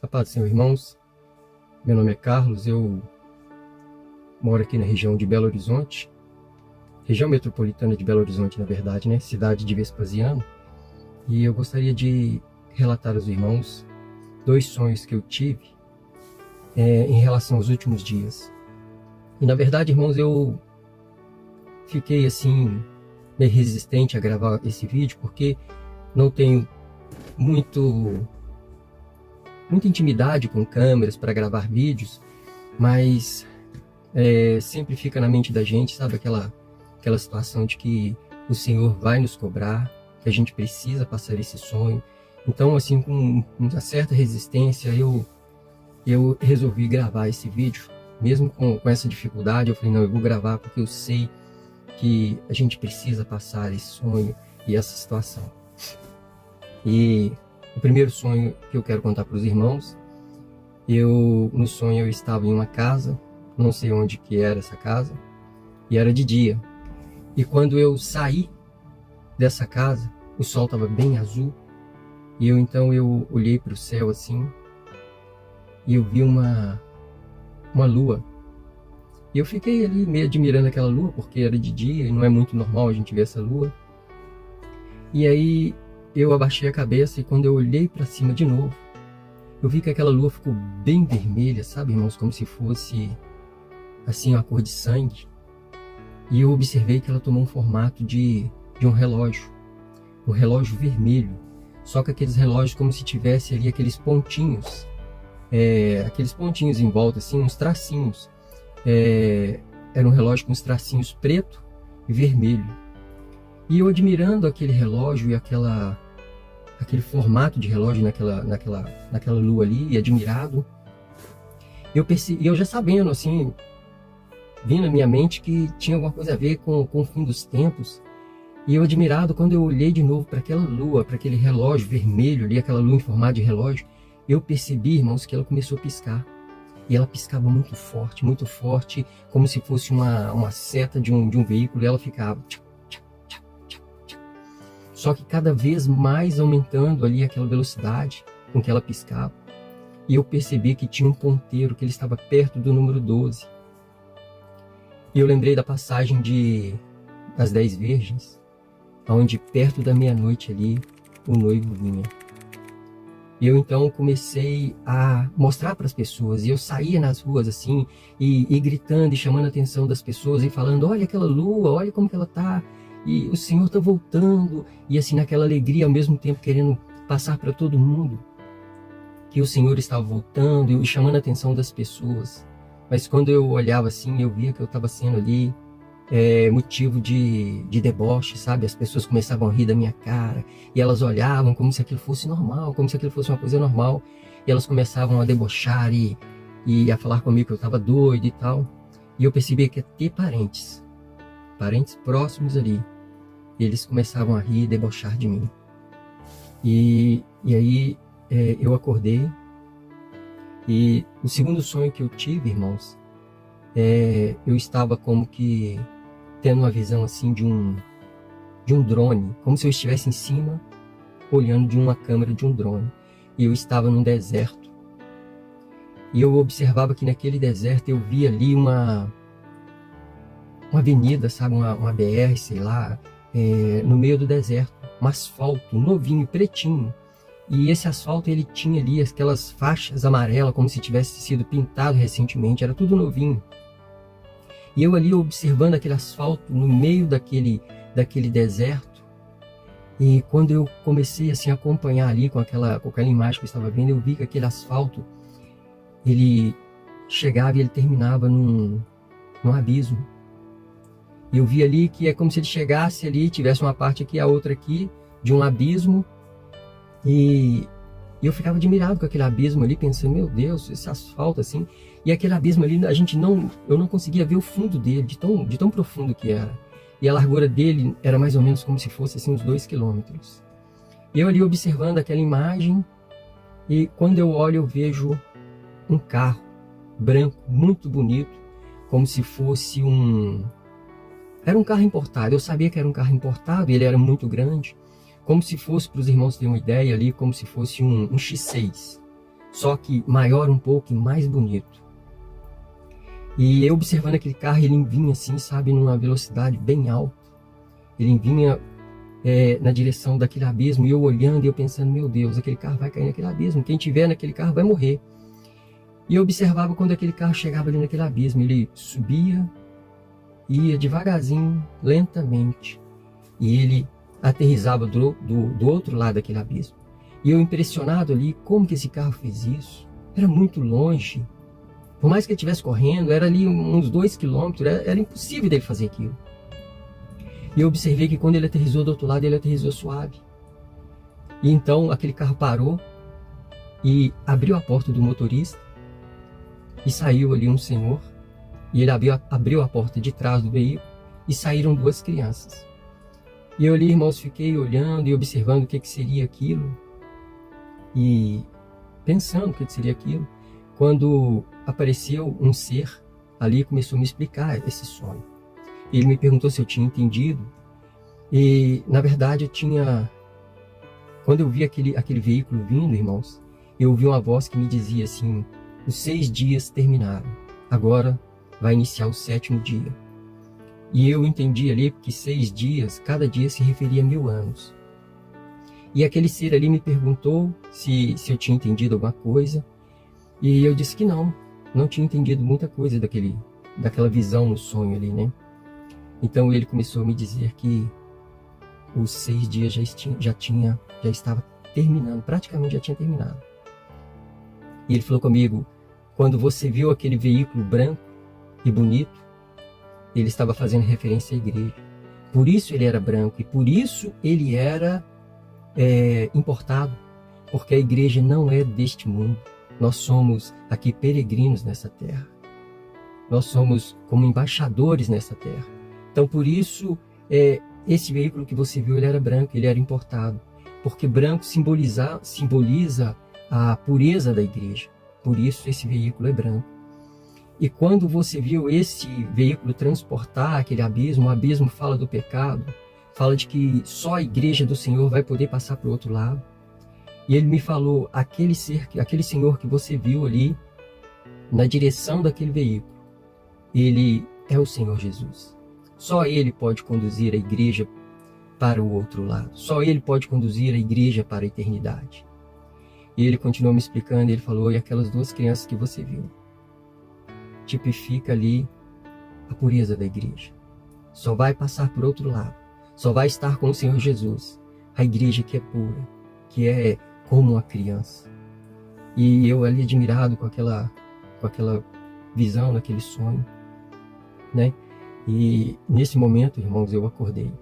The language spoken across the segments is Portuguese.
A paz do Senhor, irmãos. Meu nome é Carlos, eu moro aqui na região de Belo Horizonte, região metropolitana de Belo Horizonte, na verdade, né? Cidade de Vespasiano. E eu gostaria de relatar aos irmãos 2 sonhos que eu tive em relação aos últimos dias. E na verdade, irmãos, eu fiquei assim, meio resistente a gravar esse vídeo, porque não tenho muita intimidade com câmeras para gravar vídeos, mas sempre fica na mente da gente, sabe, aquela situação de que o Senhor vai nos cobrar, que a gente precisa passar esse sonho. Então, assim, com uma certa resistência, eu resolvi gravar esse vídeo, mesmo com essa dificuldade. Eu falei, não, eu vou gravar porque eu sei que a gente precisa passar esse sonho e essa situação. E o primeiro sonho que eu quero contar para os irmãos, no sonho eu estava em uma casa, não sei onde que era essa casa, e era de dia. E quando eu saí dessa casa, o sol estava bem azul, e então eu olhei para o céu assim, e eu vi uma lua. E eu fiquei ali meio admirando aquela lua, porque era de dia, e não é muito normal a gente ver essa lua. E aí eu abaixei a cabeça, e quando eu olhei para cima de novo, eu vi que aquela lua ficou bem vermelha, sabe, irmãos? Como se fosse, assim, uma cor de sangue. E eu observei que ela tomou um formato de um relógio vermelho. Só que aqueles relógios como se tivesse ali aqueles pontinhos em volta, assim, uns tracinhos. Era um relógio com uns tracinhos preto e vermelho. E eu admirando aquele relógio e aquele formato de relógio naquela lua ali, e admirado, eu já sabendo, assim, vindo na minha mente que tinha alguma coisa a ver com o fim dos tempos. E eu admirado, quando eu olhei de novo para aquela lua, para aquele relógio vermelho ali, aquela lua em formato de relógio, eu percebi, irmãos, que ela começou a piscar. E ela piscava muito forte, como se fosse uma seta de um veículo, e ela ficava... Só que cada vez mais aumentando ali aquela velocidade com que ela piscava. E eu percebi que tinha um ponteiro, que ele estava perto do número 12. E eu lembrei da passagem das 10 virgens, onde perto da meia-noite ali, o noivo vinha. E eu então comecei a mostrar para as pessoas, e eu saía nas ruas assim, e gritando e chamando a atenção das pessoas, e falando, olha aquela lua, olha como que ela está, e o Senhor está voltando, e assim naquela alegria, ao mesmo tempo querendo passar para todo mundo que o Senhor estava voltando, e chamando a atenção das pessoas. Mas quando eu olhava assim, eu via que eu estava sendo ali motivo de deboche, sabe? As pessoas começavam a rir da minha cara, e elas olhavam como se aquilo fosse normal, como se aquilo fosse uma coisa normal, e elas começavam a debochar e a falar comigo que eu estava doido e tal. E eu percebi que até parentes próximos ali, eles começavam a rir e debochar de mim. E aí eu acordei, e o segundo sonho que eu tive, irmãos, eu estava como que tendo uma visão assim de um drone, como se eu estivesse em cima, olhando de uma câmera de um drone. E eu estava num deserto. E eu observava que naquele deserto eu via ali uma avenida, sabe, uma BR, sei lá, no meio do deserto, um asfalto novinho, pretinho. E esse asfalto, ele tinha ali aquelas faixas amarelas, como se tivesse sido pintado recentemente, era tudo novinho. E eu ali observando aquele asfalto no meio daquele deserto, e quando eu comecei assim a acompanhar ali com aquela imagem que eu estava vendo, eu vi que aquele asfalto, ele chegava e ele terminava num abismo. E eu vi ali que é como se ele chegasse ali, tivesse uma parte aqui, a outra aqui, de um abismo, e eu ficava admirado com aquele abismo ali, pensando, meu Deus, esse asfalto assim. E aquele abismo ali, eu não conseguia ver o fundo dele, de tão profundo que era. E a largura dele era mais ou menos como se fosse assim, uns 2 quilômetros. E eu ali observando aquela imagem, e quando eu olho, eu vejo um carro branco, muito bonito, como se fosse era um carro importado. Eu sabia que era um carro importado, e ele era muito grande, como se fosse, para os irmãos terem uma ideia ali, como se fosse um X6. só que maior um pouco e mais bonito. E eu observando aquele carro, ele vinha assim, sabe, numa velocidade bem alta. Ele vinha na direção daquele abismo, e eu olhando e eu pensando, meu Deus, aquele carro vai cair naquele abismo, quem tiver naquele carro vai morrer. E eu observava quando aquele carro chegava ali naquele abismo, ele subia, ia devagarzinho, lentamente, e ele aterrissava do outro lado daquele abismo. E eu impressionado ali, como que esse carro fez isso? Era muito longe. Por mais que ele estivesse correndo, era ali uns 2 quilômetros, era impossível dele fazer aquilo. E eu observei que quando ele aterrissou do outro lado, ele aterrissou suave. E então aquele carro parou e abriu a porta do motorista e saiu ali um senhor. E ele abriu a porta de trás do veículo e saíram 2 crianças. E eu ali, irmãos, fiquei olhando e observando o que seria aquilo e pensando o que seria aquilo, quando apareceu um ser ali e começou a me explicar esse sonho. Ele me perguntou se eu tinha entendido, e na verdade quando eu vi aquele veículo vindo, irmãos, eu ouvi uma voz que me dizia assim: os 6 dias terminaram, agora vai iniciar o 7º dia. E eu entendi ali que 6 dias, cada dia se referia a 1000 anos. E aquele ser ali me perguntou se eu tinha entendido alguma coisa, e eu disse que não tinha entendido muita coisa daquela visão no sonho ali, né? Então ele começou a me dizer que os 6 dias já estava terminando, praticamente já tinha terminado. E ele falou comigo: quando você viu aquele veículo branco e bonito, ele estava fazendo referência à igreja. Por isso ele era branco e por isso ele era importado, porque a igreja não é deste mundo. Nós somos aqui peregrinos nessa terra. Nós somos como embaixadores nessa terra. Então, por isso, esse veículo que você viu, ele era branco, ele era importado. Porque branco simboliza a pureza da igreja. Por isso, esse veículo é branco. E quando você viu esse veículo transportar aquele abismo, o abismo fala do pecado, fala de que só a igreja do Senhor vai poder passar para o outro lado. E ele me falou: aquele Senhor que você viu ali, na direção daquele veículo, ele é o Senhor Jesus. Só ele pode conduzir a igreja para o outro lado. Só ele pode conduzir a igreja para a eternidade. E ele continuou me explicando, e ele falou: e aquelas 2 crianças que você viu, tipifica ali a pureza da igreja. Só vai passar por outro lado. Só vai estar com o Senhor Jesus. A igreja que é pura, que é como uma criança. E eu ali admirado com aquela visão, naquele sonho, né? E nesse momento, irmãos, eu acordei.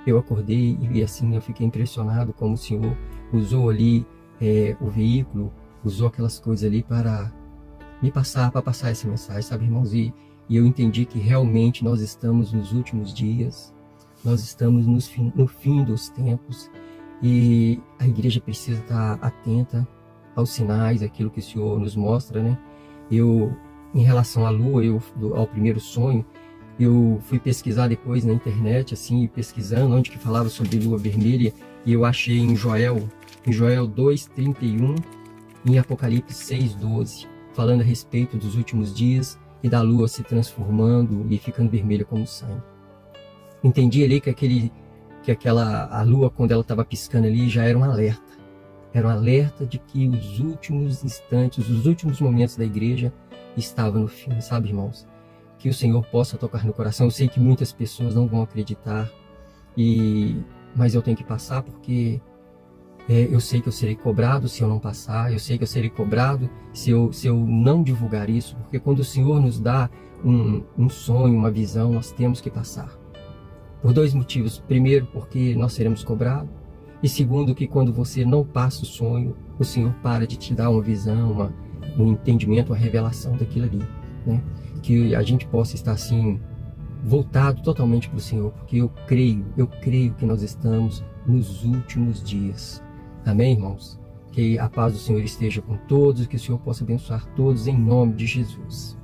Eu acordei e assim eu fiquei impressionado como o Senhor usou ali o veículo, usou aquelas coisas ali para passar essa mensagem, sabe, irmãos? E eu entendi que realmente nós estamos nos últimos dias, nós estamos no fim dos tempos, e a igreja precisa estar atenta aos sinais, aquilo que o Senhor nos mostra, né? Em relação à lua, ao primeiro sonho, eu fui pesquisar depois na internet, assim, pesquisando onde que falava sobre lua vermelha, e eu achei em Joel 2:31, em Apocalipse 6:12, falando a respeito dos últimos dias e da lua se transformando e ficando vermelha como sangue. Entendi ali que a lua, quando ela estava piscando ali, já era um alerta. Era um alerta de que os últimos instantes, os últimos momentos da igreja estavam no fim, sabe, irmãos? Que o Senhor possa tocar no coração. Eu sei que muitas pessoas não vão acreditar, mas eu tenho que passar porque eu sei que eu serei cobrado se eu não passar, eu sei que eu serei cobrado se eu não divulgar isso, porque quando o Senhor nos dá um sonho, uma visão, nós temos que passar. Por 2 motivos. Primeiro, porque nós seremos cobrados. E segundo, que quando você não passa o sonho, o Senhor para de te dar uma visão, um entendimento, uma revelação daquilo ali, né? Que a gente possa estar assim, voltado totalmente para o Senhor, porque eu creio que nós estamos nos últimos dias. Amém, irmãos? Que a paz do Senhor esteja com todos, que o Senhor possa abençoar todos em nome de Jesus.